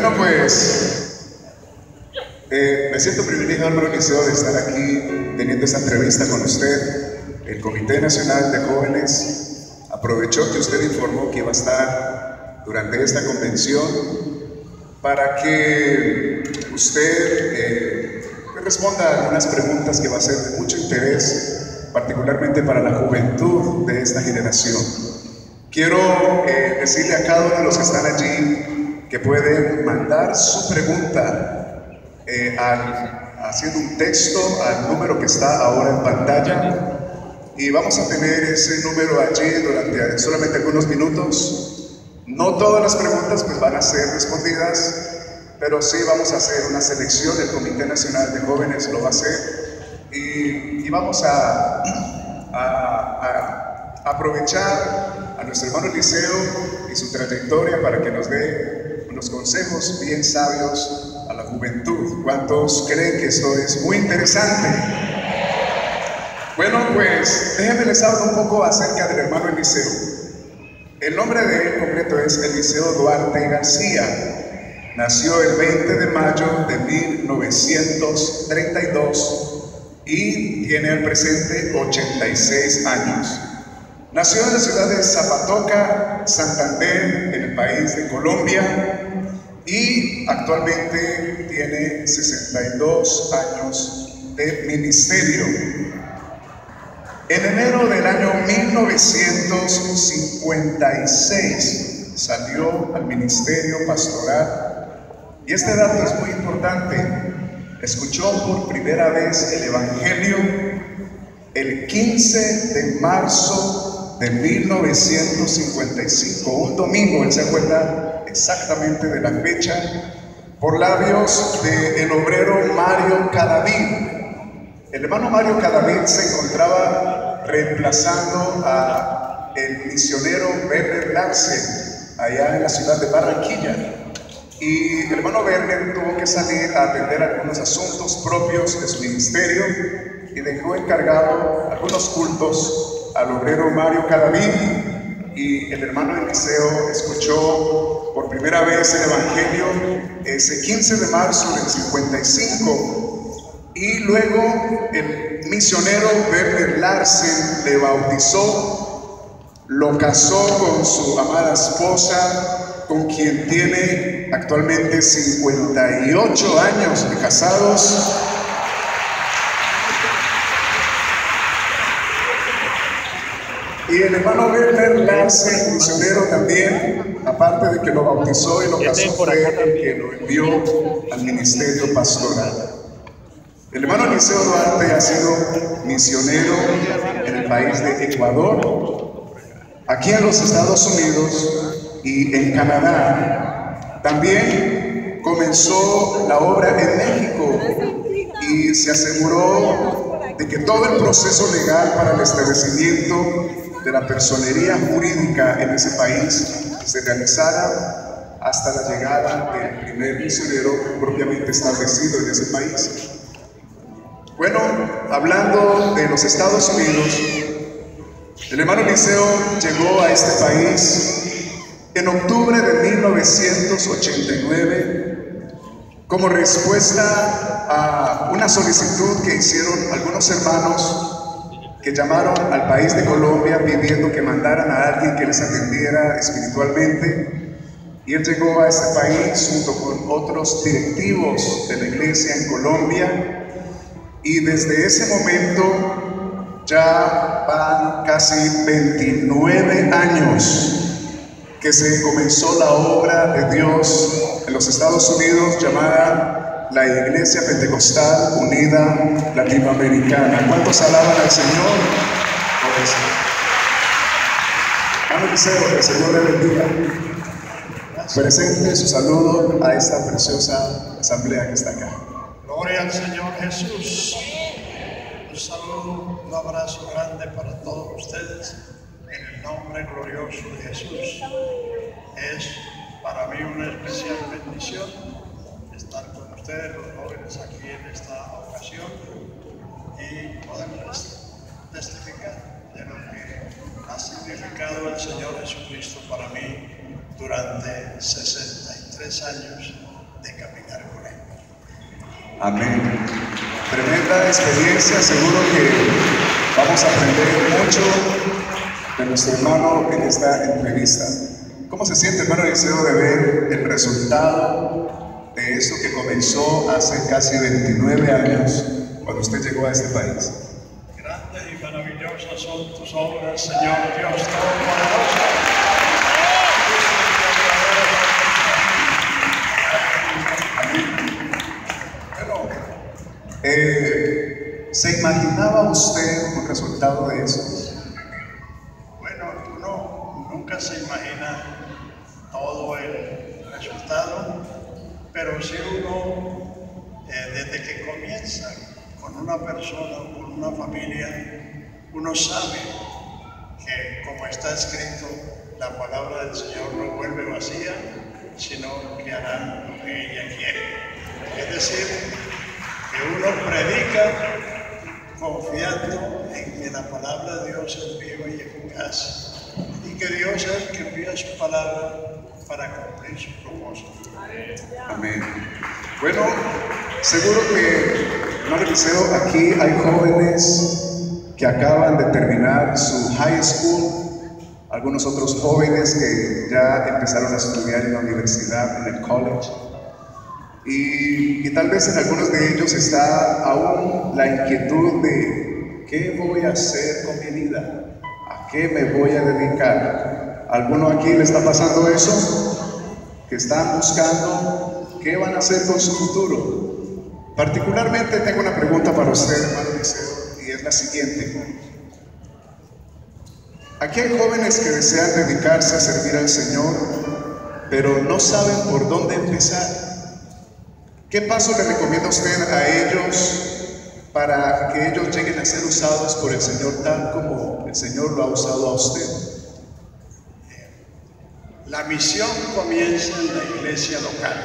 Bueno, pues me siento privilegiado, hermano Eliseo, de estar aquí teniendo esta entrevista con usted. El Comité Nacional de Jóvenes aprovechó que usted informó que iba a estar durante esta convención para que usted responda a algunas preguntas que va a ser de mucho interés, particularmente para la juventud de esta generación. Quiero decirle a cada uno de los que están allí que pueden mandar su pregunta haciendo un texto al número que está ahora en pantalla, y vamos a tener ese número allí durante solamente algunos minutos. No todas las preguntas pues van a ser respondidas, pero sí vamos a hacer una selección. El Comité Nacional de Jóvenes lo va a hacer, y vamos a aprovechar a nuestro hermano Eliseo y su trayectoria para que nos dé unos consejos bien sabios a la juventud. ¿Cuántos creen que esto es muy interesante? Bueno, pues déjenme les hablo un poco acerca del hermano Eliseo. El nombre de él completo es Eliseo Duarte García. Nació el 20 de mayo de 1932 y tiene al presente 86 años. Nació en la ciudad de Zapatoca, Santander, en el país de Colombia, y actualmente tiene 62 años de ministerio. En enero del año 1956 salió al ministerio pastoral, y este dato es muy importante. Escuchó por primera vez el Evangelio el 15 de marzo de 1955, un domingo. Él se acuerda exactamente de la fecha, por labios del obrero Mario Cadavid. El hermano Mario Cadavid se encontraba reemplazando a el misionero Werner Larsen allá en la ciudad de Barranquilla, y el hermano Werner tuvo que salir a atender algunos asuntos propios de su ministerio y dejó encargado algunos cultos al obrero Mario Cadavid, y el hermano Eliseo escuchó por primera vez el Evangelio ese 15 de marzo del 55. Y luego el misionero Werner Larsen le bautizó, lo casó con su amada esposa, con quien tiene actualmente 58 años de casados. Y el hermano Werner Larsen, misionero también, aparte de que lo bautizó y lo casó, fue el que lo envió al ministerio pastoral. El hermano Eliseo Duarte ha sido misionero en el país de Ecuador, aquí en los Estados Unidos y en Canadá. También comenzó la obra en México y se aseguró de que todo el proceso legal para el establecimiento de la personería jurídica en ese país se realizara hasta la llegada del primer misionero propiamente establecido en ese país. Bueno, hablando de los Estados Unidos, el hermano Eliseo llegó a este país en octubre de 1989 como respuesta a una solicitud que hicieron algunos hermanos que llamaron al país de Colombia pidiendo que mandaran a alguien que les atendiera espiritualmente, y él llegó a este país junto con otros directivos de la iglesia en Colombia. Y desde ese momento ya van casi 29 años que se comenzó la obra de Dios en los Estados Unidos, llamada la Iglesia Pentecostal Unida Latinoamericana. ¿Cuántos alaban al Señor por eso? Hermano Eliseo, que el Señor le bendiga. Presente su saludo a esta preciosa asamblea que está acá. Gloria al Señor Jesús. Un saludo, un abrazo grande para todos ustedes en el nombre glorioso de Jesús. Es para mí una especial bendición estar con ustedes, los jóvenes, aquí en esta ocasión, y poderles testificar de lo que ha significado el Señor Jesucristo para mí durante 63 años de caminar con Él. Amén. Tremenda experiencia, seguro que vamos a aprender mucho de nuestro hermano en esta entrevista. ¿Cómo se siente, hermano Eliseo, de ver el resultado de eso que comenzó hace casi 29 años cuando usted llegó a este país? Grandes y maravillosas son tus obras, Señor Dios Todopoderoso. Bueno, ¿se imaginaba usted un resultado de eso? Bueno, uno nunca se imagina todo el resultado, pero si uno, desde que comienza con una persona o con una familia, uno sabe que, como está escrito, la palabra del Señor no vuelve vacía, sino que hará lo que ella quiere. Es decir, que uno predica confiando en que la palabra de Dios es viva y eficaz, y que Dios es el que envía su palabra para cumplir su propósito. Amén. Bueno, seguro que, hermano Eliseo, aquí hay jóvenes que acaban de terminar su high school, algunos otros jóvenes que ya empezaron a estudiar en la universidad, en el college, y tal vez en algunos de ellos está aún la inquietud de ¿qué voy a hacer con mi vida? ¿A qué me voy a dedicar? ¿Alguno aquí le está pasando eso? Que están buscando qué van a hacer con su futuro. Particularmente tengo una pregunta para usted, hermano Eliseo, y es la siguiente. Aquí hay jóvenes que desean dedicarse a servir al Señor, pero no saben por dónde empezar. ¿Qué paso le recomienda usted a ellos para que ellos lleguen a ser usados por el Señor tal como el Señor lo ha usado a usted? La misión comienza en la iglesia local.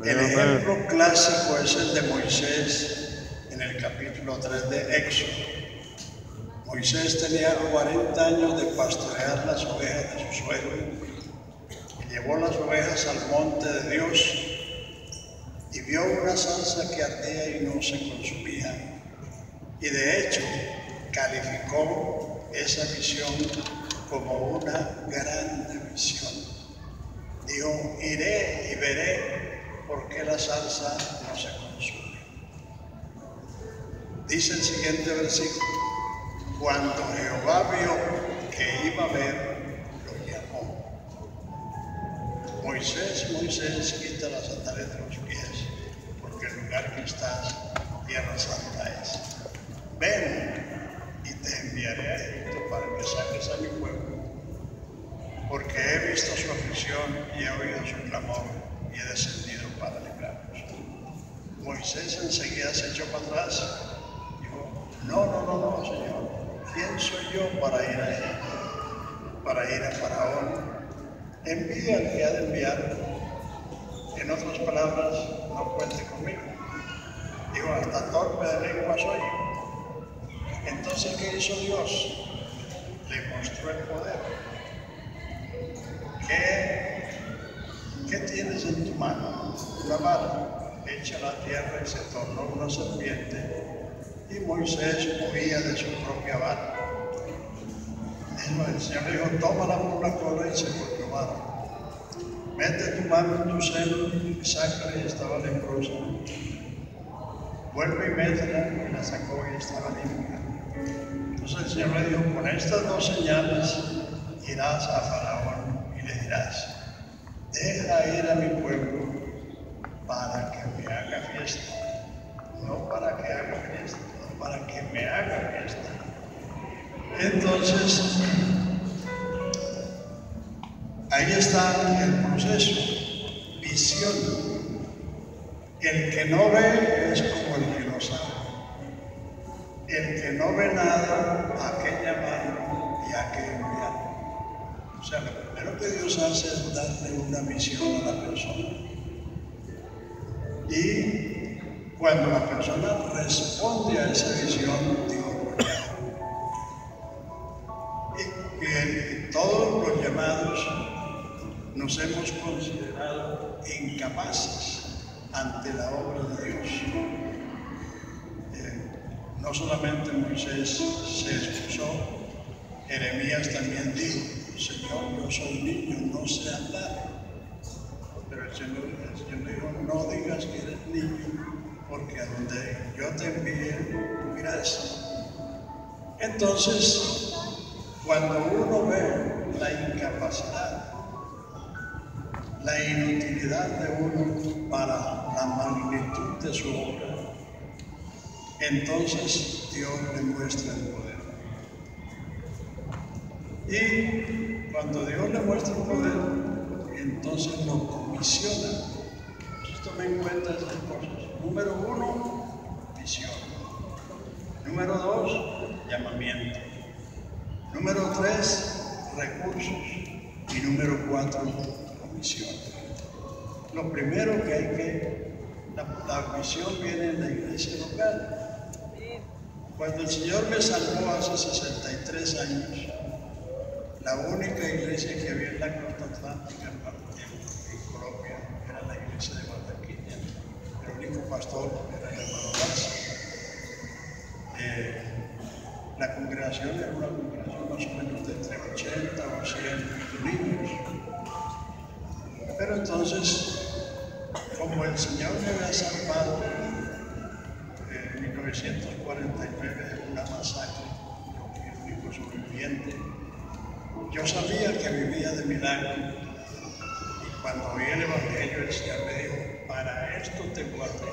El ejemplo clásico es el de Moisés en el capítulo 3 de Éxodo. Moisés tenía 40 años de pastorear las ovejas de su suegro y llevó las ovejas al monte de Dios y vio una zarza que ardía y no se consumía. Y de hecho, calificó esa misión como una grande misión. Dijo, iré y veré por qué la zarza no se consume. Dice el siguiente versículo, cuando Jehová vio que iba a ver, lo llamó. Moisés, Moisés, quita las sandalias de los pies, porque el lugar que estás, tierra santa es. Ven y te enviaré a Egipto para que saques a mi pueblo, porque he visto su aflicción y he oído su clamor y he descendido para librarlos. Moisés enseguida se echó para atrás y dijo, no, Señor, ¿quién soy yo para ir a Egipto? Para ir a Faraón. Envía al que ha de enviar. En otras palabras, no cuente conmigo. Digo, hasta torpe de lengua soy. Entonces, ¿qué hizo Dios? Le mostró el poder. ¿Qué tienes en tu mano? Una vara. Echa la tierra y se tornó una serpiente. Y Moisés huía de su propia vara. El Señor le dijo, tómala por la cola y se volvió vara. Mete tu mano en tu seno y sácala y estaba leprosa. Vuelve y métela y la sacó y estaba limpia. Entonces el Señor le dijo, con estas dos señales irás a Faraón y le dirás, deja ir a mi pueblo para que me haga fiesta. No para que haga fiesta, no para que me haga fiesta. Entonces, ahí está el proceso, visión. El que no ve es como el que no sabe. El que no ve nada, ¿a qué llamar y a qué enviar? O sea, lo primero que Dios hace es darle una visión a la persona. Y cuando la persona responde a esa visión, Dios lo llama. Y todos los llamados nos hemos considerado incapaces ante la obra de Dios. No solamente Moisés se excusó, Jeremías también dijo: Señor, yo soy niño, no sé andar. Pero el Señor le dijo: no digas que eres niño, porque a donde yo te envíe, tú irás. Entonces, cuando uno ve la incapacidad, la inutilidad de uno para la magnitud de su obra, entonces Dios le muestra el poder. Y cuando Dios le muestra el poder, entonces lo comisiona. Entonces tomen en cuenta estas cosas. Número 1, visión. Número 2, llamamiento. Número 3, recursos. Y número 4, comisión. Lo primero que hay que, la visión viene en la iglesia local. Cuando el Señor me salvó hace 63 años, la única iglesia que había en la costa atlántica en Colombia era la iglesia de Barranquilla. El único pastor era el hermano Garza. La congregación era una congregación más o menos de entre 80 o 100 niños. Pero entonces, como el Señor me había salvado en 1949 de una masacre, yo fui el único sobreviviente. Yo sabía que vivía de milagro, y cuando oí el Evangelio, el Señor me dijo: para esto te guardé.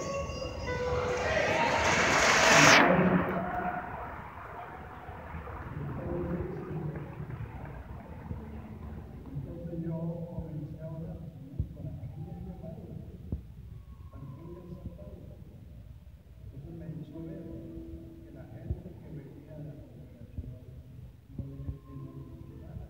Entonces yo comencé ahora con aquellos hermanos, entonces me hizo ver que la gente que venía de la congregación no le necesitaba.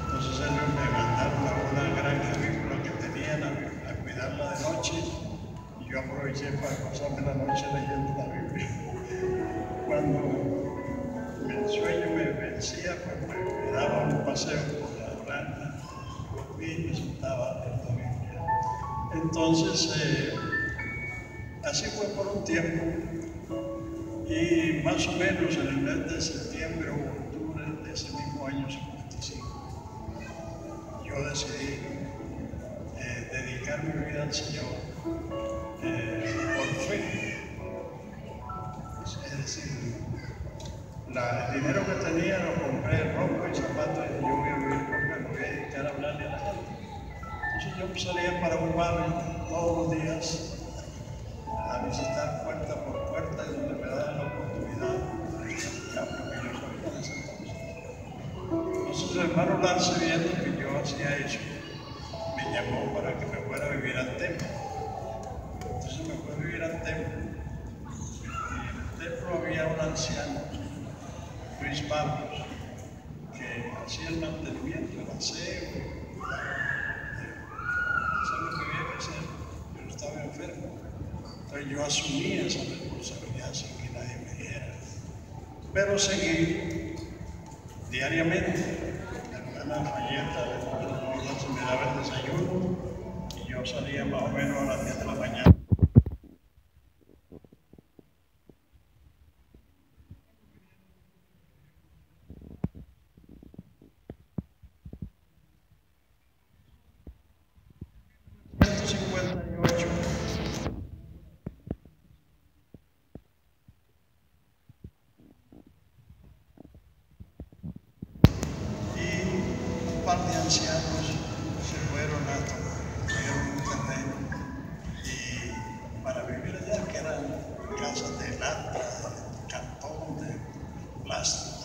Entonces ellos me mandaron a una granja agrícola que tenían a cuidarla de noche, y yo aproveché para pasarme la noche leyendo la Biblia. Cuando el sueño me vencía, pues me daba un paseo por la granja, y me sentaba a leer la Biblia. Entonces, así fue por un tiempo, y más o menos en el mes de septiembre o octubre de ese mismo año 55, yo decidí dedicar mi vida al Señor por fe. Es decir, el dinero que tenía lo compré ropa y zapatos, y yo voy a vivir porque me voy a dedicar a hablarle a la gente. Entonces yo salía para un barrio todos los días a visitar puerta por puerta, y donde me daban la oportunidad de predicar lo que yo sabía en ese entonces. Entonces el hermano Lance, viendo que yo hacía eso, me llamó para que me fuera a vivir al templo. Entonces me fui a vivir al templo, y en el templo había un anciano, Luis Pablos, que hacía el mantenimiento, el aseo, hacer lo que había que hacer. Yo estaba enfermo, entonces yo asumí esa responsabilidad sin que nadie me dijera. Pero seguí diariamente. La hermana Falleta me daba el desayuno, y yo salía más o menos a las 10 de la mañana. par de ancianos se fueron a tomar un terreno y para vivir allá, que eran casas de lata, de cartón, de plástico.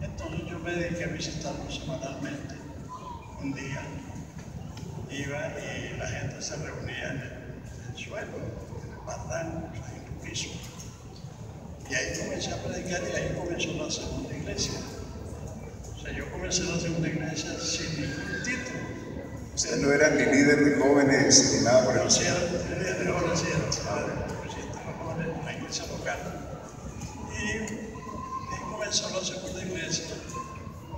Entonces yo me dediqué a visitarlos semanalmente. Un día iba y la gente se reunía en el suelo, en el barranco, en el piso. Y ahí comencé a predicar y ahí comenzó la segunda iglesia. O sea, yo comencé la segunda iglesia sin ningún título. Usted no era ni líder de jóvenes ni nada por el estilo. Sí, era líder de jóvenes, sí, era presidente de los jóvenes en la iglesia local. Y ahí comenzó la segunda iglesia.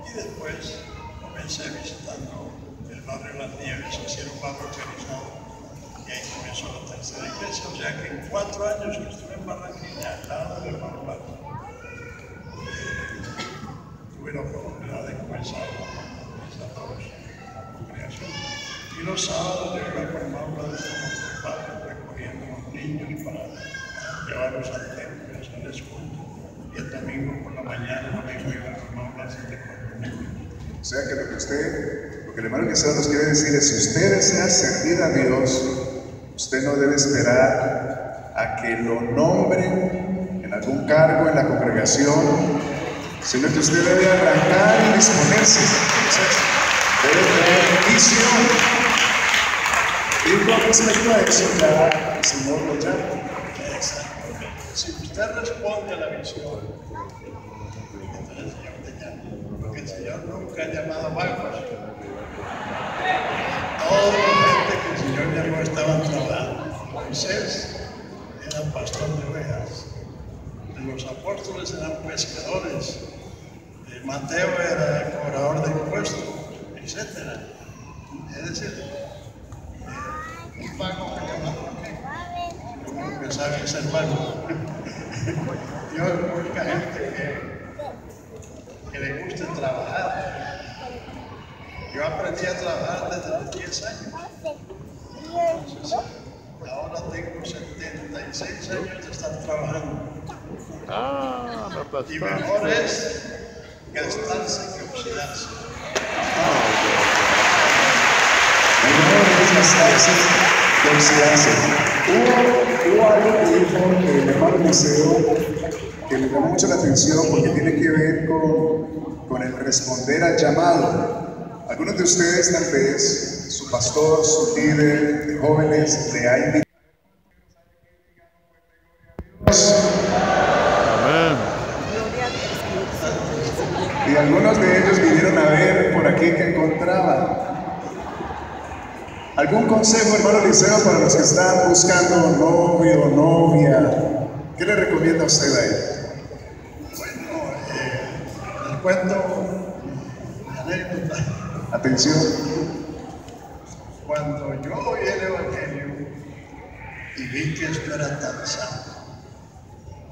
Y después comencé visitando el barrio Las Nieves, así era un barrio organizado. Y ahí comenzó la tercera iglesia. O sea que en 4 años que estuve en Barranquilla, al lado del hermano Blanco, tuve la oportunidad de comenzar esa congregación. Y los sábados yo iba con hermano Blanco como padre, recogiendo a los niños para llevarlos al templo y hacerles culto. Y el domingo por la mañana, el domingo iba con hermano Blanco de O sea que lo que el hermano Liceo nos quiere decir es: si usted desea servir a Dios, usted no debe esperar a que lo nombren en algún cargo en la congregación, sino que usted debe arrancar y disponerse. Entonces, debe tener visión. Y con respecto a eso, ya el Señor lo llama. Exacto. Si usted responde a la visión, entonces el Señor te llama. Porque el Señor nunca ha llamado vagos. Toda la gente que el Señor llamó estaban trabajando. Moisés era pastor de ovejas. Los apóstoles eran pescadores. Mateo era cobrador de impuestos, etc. Es decir, un vago que llamaba uno que sabe ser vago. Dios busca gente que le guste trabajar. Yo aprendí a trabajar desde los 10 años. Entonces, ahora tengo 76 años de estar trabajando. Y mejor es gastarse que oxidarse. Mejor es gastarse que oxidarse. Hubo algo que dijo el hermano Liceo que me llamó mucho la atención porque tiene que ver con el responder al llamado. Algunos de ustedes, tal vez, su pastor, su líder de jóvenes, le ha invitado. Y algunos de ellos vinieron a ver por aquí que encontraban. ¿Algún consejo, hermano Liceo, para los que están buscando novio o novia? ¿Qué le recomienda a usted a ellos? Bueno, les cuento mi anécdota. Atención. Cuando yo oí el Evangelio y vi que esto era tan santo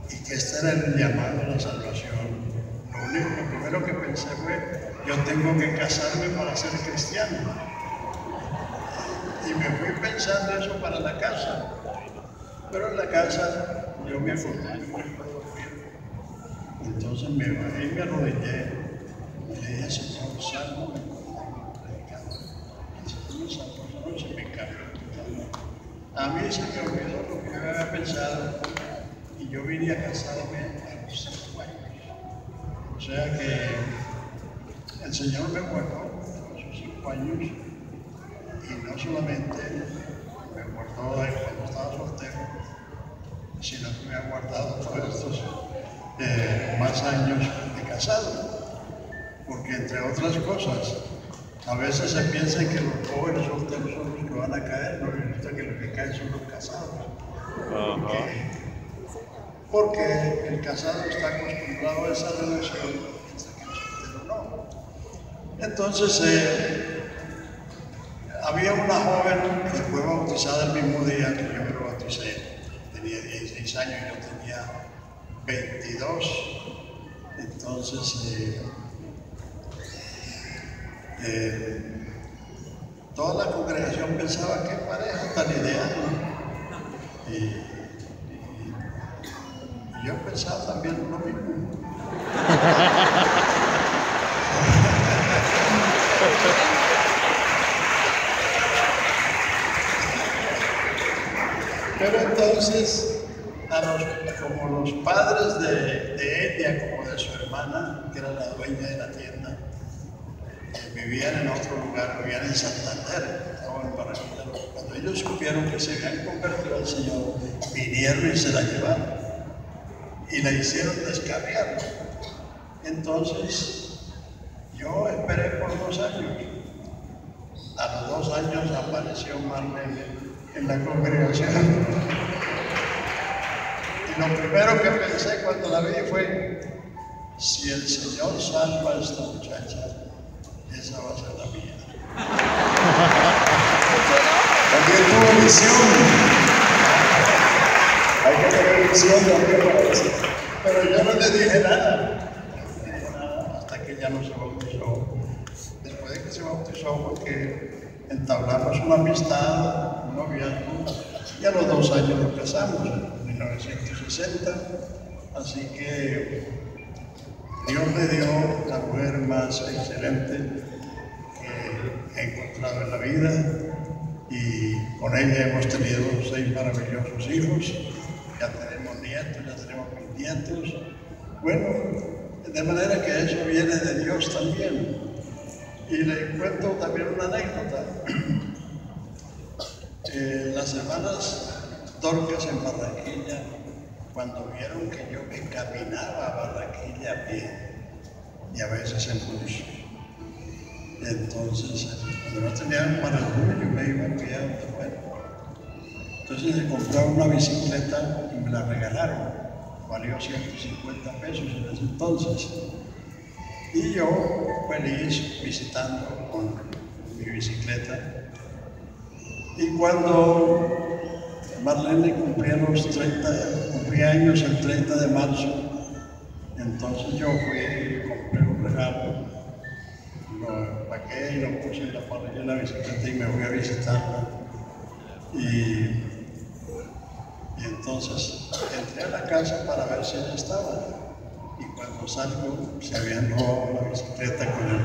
y que este era el llamado a la salvación, lo primero que pensé fue: yo tengo que casarme para ser cristiano. Y me fui pensando eso para la casa. Pero en la casa yo me acordé, yo me puedo dormir. Entonces me bajé y me arrodillé y le dije: Señor, sálvame como predicador. Y si tú me salvas esa noche, me cambió totalmente. A mí se me olvidó lo que yo había pensado y yo vine a casarme a los 5 años. O sea que el Señor me guardó esos 5 años y no solamente me guardó cuando estaba soltero, sino que me ha guardado todos estos más años de casado. Porque entre otras cosas, a veces se piensa que los jóvenes solteros son los que van a caer, no resulta que los que caen son los casados. Porque el casado está acostumbrado a esa relación, mientras que el soltero no. Entonces, había una joven que fue bautizada el mismo día que yo me bauticé. Tenía 16 años y yo tenía 22. Entonces, toda la congregación pensaba: qué pareja tan ideal. Y yo pensaba también lo mismo. entonces, como los padres de ella, como de su hermana, que era la dueña de la tienda, vivían en otro lugar, vivían en Santander, estaban en Barranquilla. Cuando ellos supieron que se habían convertido al Señor, vinieron y se la llevaron y la hicieron descarriar. Entonces, yo esperé por 2 años. A los 2 años apareció Marlene en la congregación. Y lo primero que pensé cuando la vi fue, si el Señor salva a esta muchacha, esa va a ser la mía. También tuvo visión. Hay que tener visión también para eso. Pero yo no le dije nada. Hasta que ya no se bautizó. Después de que se bautizó, porque entablamos una amistad, un noviazgo, y a los 2 años nos casamos, en 1960. Así que Dios me dio la mujer más excelente que he encontrado en la vida, y con ella hemos tenido 6 maravillosos hijos. Ya tenemos nietos, ya tenemos bisnietos. Bueno, de manera que eso viene de Dios también. Y le cuento también una anécdota. Las hermanas Dorcas en Barranquilla, cuando vieron que yo me caminaba a Barranquilla a pie y a veces en bus, entonces cuando no tenían para el bus yo me iba a pie a donde fuera. Entonces se compraron una bicicleta y me la regalaron, valió 150 pesos en ese entonces. Y yo feliz visitando con mi bicicleta. Y cuando Marlene cumplía años el 30 de marzo, entonces yo fui y compré un regalo, lo empaqué y lo puse en la parrilla de la bicicleta y me fui a visitarla. Y entonces entré a la casa para ver si ella estaba. Y cuando salgo, se habían robado la bicicleta con el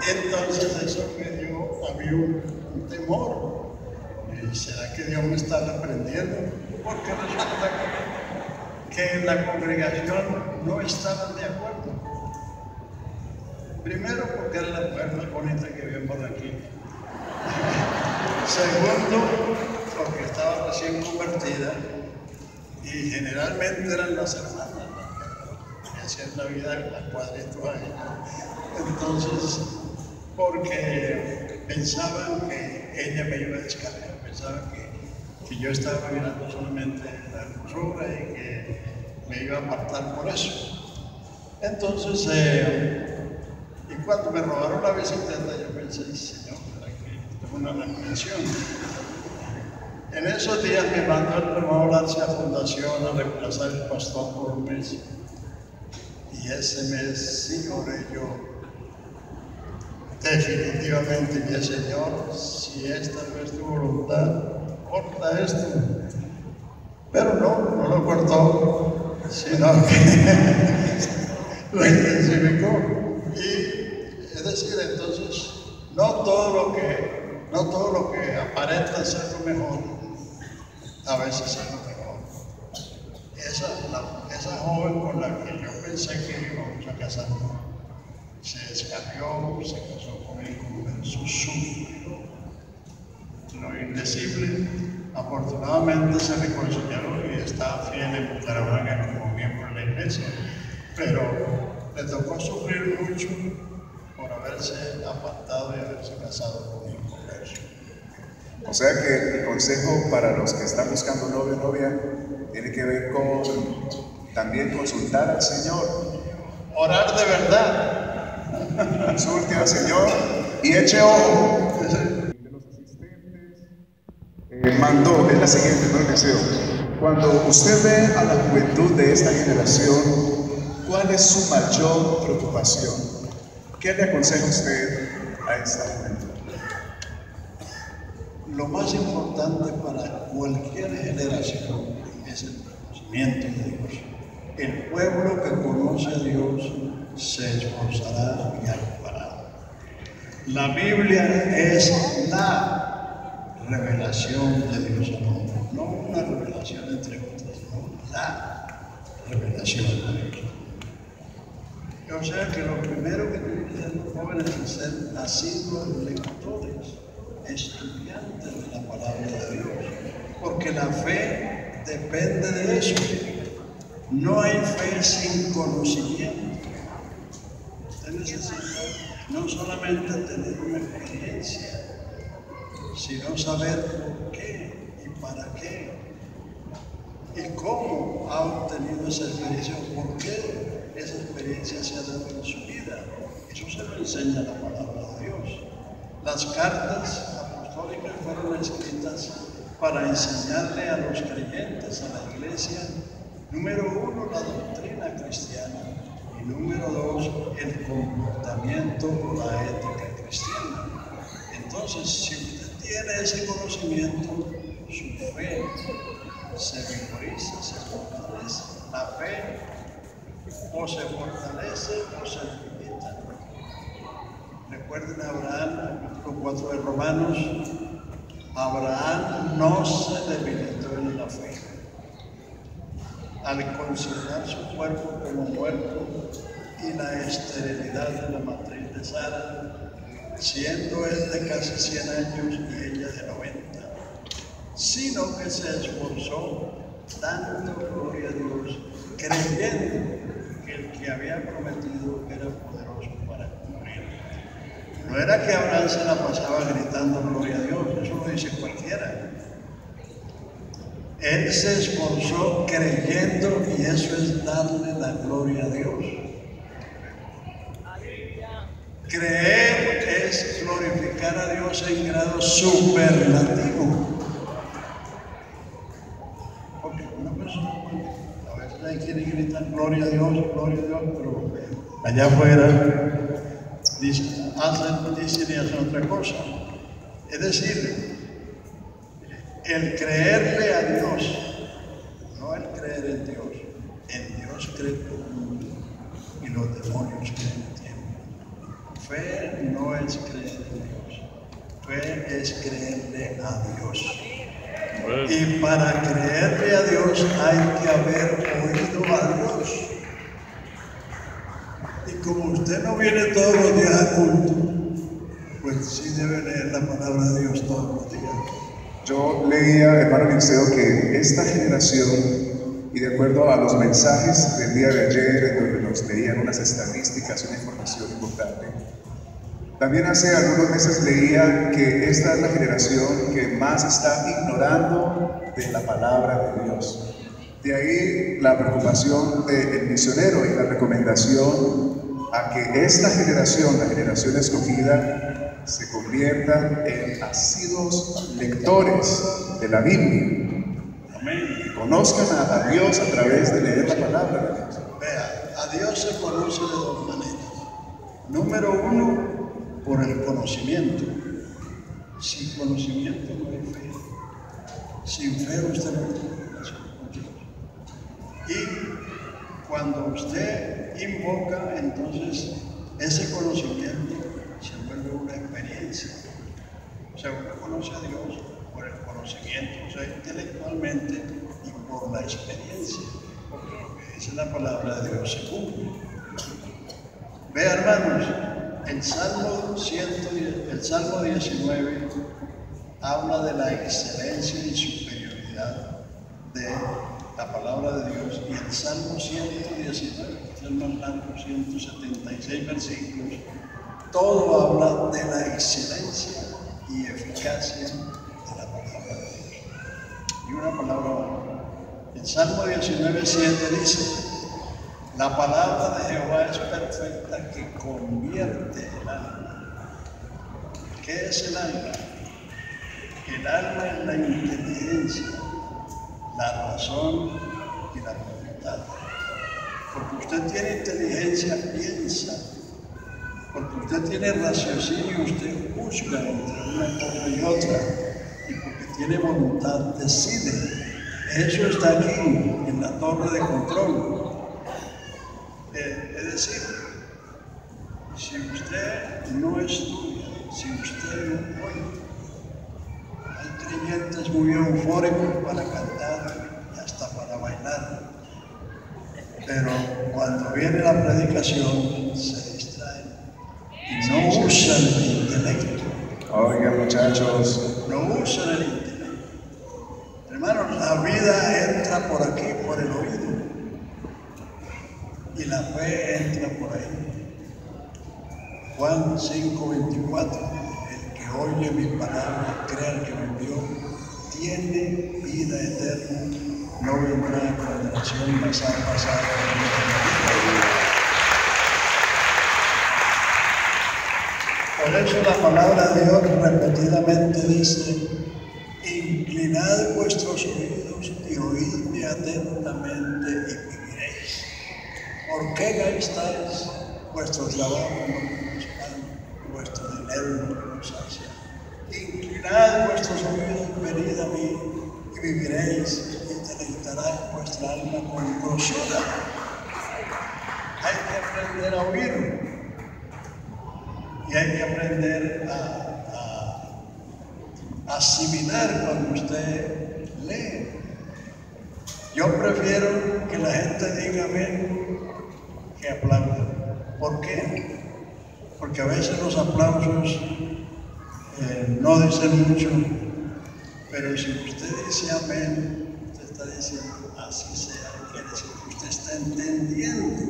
Entonces eso me dio a mí un temor. ¿Será que Dios me está reprendiendo? Porque resulta que en la congregación no estaban de acuerdo. Primero, porque era la mujer más bonita que había en Barranquilla. Segundo, porque estaba recién convertida y generalmente eran las hermanas que hacían la vida a cuadritos a ella. Entonces, porque pensaban que ella me iba a descargar, pensaban que yo estaba mirando solamente la hermosura y que me iba a apartar por eso. Entonces, y cuando me robaron la bicicleta, yo pensé, Señor, tengo una reprensión. En esos días me mandó el hermano Larce a Fundación a reemplazar el pastor por un mes. Y ese mes sí oré yo. Definitivamente, mi Señor, si esta no es tu voluntad, corta esto. Pero no lo cortó, sino que lo intensificó. Y es decir, entonces, no todo lo que aparenta ser lo mejor, a veces es lo mejor. Esa joven con la que yo pensé que íbamos a casarnos, se descarrió, se casó conmigo, comenzó sufrió lo indecible. Afortunadamente se reconciliaron y está fiel en Bucaramanga como miembro de la iglesia, pero le tocó sufrir mucho por haberse apartado y haberse casado con mi converso. O sea que el consejo para los que están buscando novio o novia tiene que ver con también consultar al Señor. Orar de verdad. Consulte al Señor y eche ojo. De los asistentes mandó, es la siguiente, no el deseo. Cuando usted ve a la juventud de esta generación, ¿cuál es su mayor preocupación? ¿Qué le aconseja usted a esta juventud? Lo más importante para cualquier generación es el conocimiento de Dios. El pueblo que conoce a Dios se esforzará y actuará. La Biblia es la revelación de Dios al hombre. No una revelación entre otras, no, la revelación de Dios. O sea que lo primero que tienen que hacer los jóvenes es ser asiduos lectores, estudiantes de la palabra de Dios, porque la fe depende de eso. No hay fe sin conocimiento. Usted necesita no solamente tener una experiencia, sino saber por qué y para qué y cómo ha obtenido esa experiencia o por qué esa experiencia se ha dado en su vida. Eso se lo enseña la palabra de Dios. Las cartas apostólicas fueron escritas para enseñarle a los creyentes, a la iglesia, número uno, la doctrina cristiana, y número dos, el comportamiento o la ética cristiana. Entonces, si usted tiene ese conocimiento, su fe se vigoriza, se fortalece. La fe o se fortalece o se debilita. Recuerden a Abraham, capítulo 4 de Romanos. Abraham no se debilitó en la fe. Al considerar su cuerpo como muerto y la esterilidad de la matriz de Sara, siendo él de casi 100 años y ella de 90, sino que se esforzó dando gloria a Dios, creyendo que el que había prometido era poderoso para cumplir. No era que Abraham se la pasaba gritando gloria a Dios, eso lo dice cualquiera. Él se esforzó creyendo, y eso es darle la gloria a Dios. Creer es glorificar a Dios en grado superlativo. Porque una persona, a veces hay quienes gritan gloria a Dios, pero allá afuera dicen y hacen otra cosa. Es decir, el creerle a Dios, no el creer en Dios. En Dios cree todo el mundo y los demonios creen en Dios. Fe no es creer en Dios, fe es creerle a Dios. Y para creerle a Dios hay que haber oído a Dios. Y como usted no viene todos los días a culto, pues sí debe leer la palabra de Dios todos los días. Yo leía, hermano Liceo, que esta generación, y de acuerdo a los mensajes del día de ayer, en donde nos leían unas estadísticas, una información importante, también hace algunos meses leía que esta es la generación que más está ignorando de la palabra de Dios. De ahí la preocupación del misionero y la recomendación a que esta generación, la generación escogida, se conviertan en asiduos lectores de la Biblia. Amén. Que conozcan a Dios a través de leer la palabra de Dios. Vea, a Dios se conoce de dos maneras. Número uno, por el conocimiento. Sin conocimiento no hay fe. Sin fe usted no tiene relación con Dios. Y cuando usted invoca, entonces ese conocimiento se vuelve una experiencia. O sea, uno conoce a Dios por el conocimiento, o sea, intelectualmente y por la experiencia. Porque lo que dice la palabra de Dios se cumple. Vea, hermanos, el Salmo 19 habla de la excelencia y superioridad de la palabra de Dios, y el Salmo 119, que es el más largo, 176 versículos, todo habla de la excelencia y eficacia de la palabra de Dios. Y una palabra, el Salmo 19:7 dice: la palabra de Jehová es perfecta, que convierte el alma. ¿Qué es el alma? El alma es la inteligencia, la razón y la voluntad. Porque usted tiene inteligencia, piensa. Porque usted tiene raciocinio, usted juzga entre una cosa y otra. Y porque tiene voluntad, decide. Eso está aquí, en la torre de control. Es decir, si usted no estudia, si usted no oye, hay creyentes muy eufóricos para cantar y hasta para bailar. Pero cuando viene la predicación se distraen y no usan el intelecto. Oigan, muchachos, No usan el intelecto. Hermanos, la vida entra por aquí, por el oído. Y la fe entra por ahí. Juan 5:24. El que oye mi palabra, crea el que me envió, tiene vida eterna. No vendrá a condenación, mas ha pasado a la vida. Por eso la palabra de Dios repetidamente dice: inclinad vuestros oídos y oídme atentamente y viviréis. ¿Por qué gastáis vuestro trabajo en los panes, vuestro dinero en los sacia? Inclinad vuestros oídos, venid a mí y viviréis, y deleitará vuestra alma con grosura. Hay que aprender a oír. Y hay que aprender a asimilar cuando usted lee. Yo prefiero que la gente diga amén que aplauda. ¿Por qué? Porque a veces los aplausos no dicen mucho, pero si usted dice amén, usted está diciendo así sea, quiere decir que usted está entendiendo,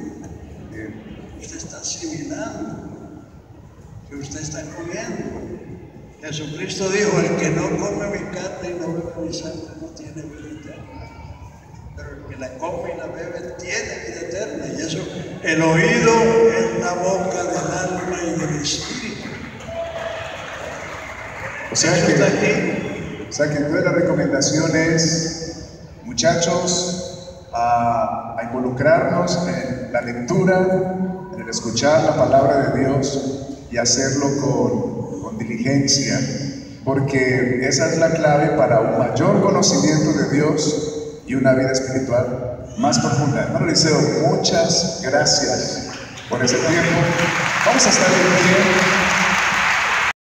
usted está asimilando, que usted está comiendo. Jesucristo dijo: el que no come mi carne y no bebe mi sangre no tiene vida eterna, pero el que la come y la bebe tiene vida eterna. Y eso, el oído es la boca del alma y del espíritu. o sea Eso está aquí. entonces la recomendación es, muchachos, a involucrarnos en la lectura, en el escuchar la palabra de Dios y hacerlo con diligencia, porque esa es la clave para un mayor conocimiento de Dios y una vida espiritual más profunda. Hermano Eliseo, muchas gracias por ese tiempo. Vamos a estar en pie.